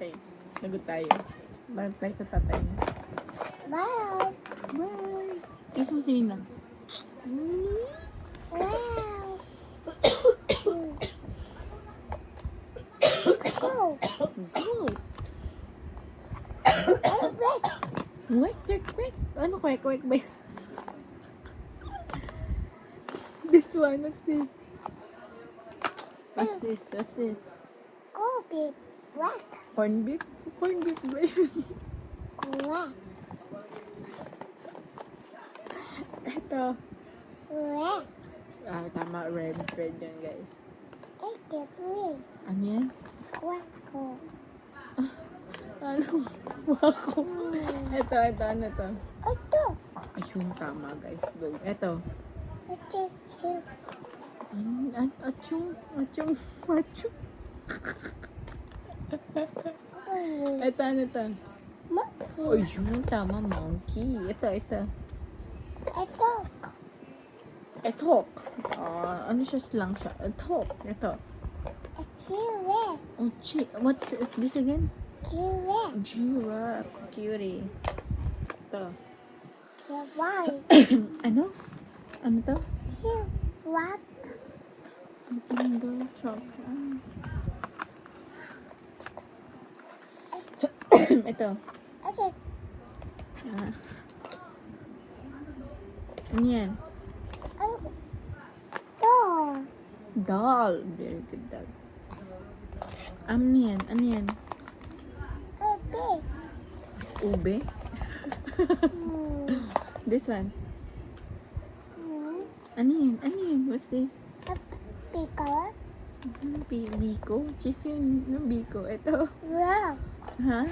Okay, lagot tayo. Balik tayo sa tatay mo. Bye. Bye! Kiss mo si Ninang. Wow. Go. Go! Wait. Wait, wait, wait. Ano kwek, kwek ba yun? This one, what's this? What's this? What's this? Go be black. Corn beef? Corn beef ba yun? Black. Ito. Black. Ah, tama. Red. Red yan, guys. It's the blue. Ano yan? Quackle. Ano? Wako. Ito, ano to? Ito. Ayun, tama, guys. Go. Ito. Ito. Soup. Achung. Achung. Achung. Blue. Ito, ano to? Monkey. Ayun, tama. Monkey. Ito. Ito. Etok. Ano siya? Slang siya. Etok. Ito. A giraffe. Oh, what's this again? Giraffe. Giraffe. Cutie. Ito. Giraffe. Ano? Ano to? Giraffe. Ang daw? Chop. Ito. Ito. Ah. Ano yan? Dog. Doll. Very good dog. Ano yan? Ano yan? A pig. Ube? This one. Ano yan? Ano yan? What's this? A pickle. Biko? Cheese yun. Yung biko. Ito. Rock. Ha?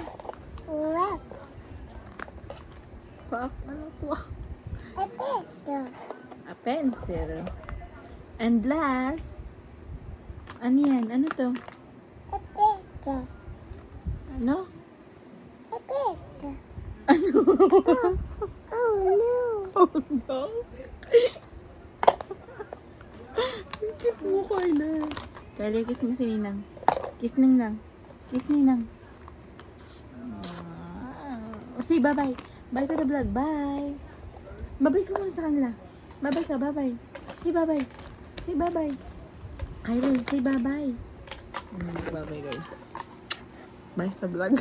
Rock. Kwak? Ano kwak? A pencil. A pencil. And last, ano yan? Ano to? A pencil. Ano? A pencil. Ano? Oh no. Oh no? Cute mo, Kyla. Kyla, kiss mo si Ninang. Kiss Ninang. Kiss Ninang. Say bye-bye. Bye to the vlog. Bye. Bye-bye ka muna sa kanila. Bye-bye ka. Bye-bye. Say bye-bye. Say bye-bye. Kyla, say bye-bye. Bye-bye, guys. Bye sa vlog.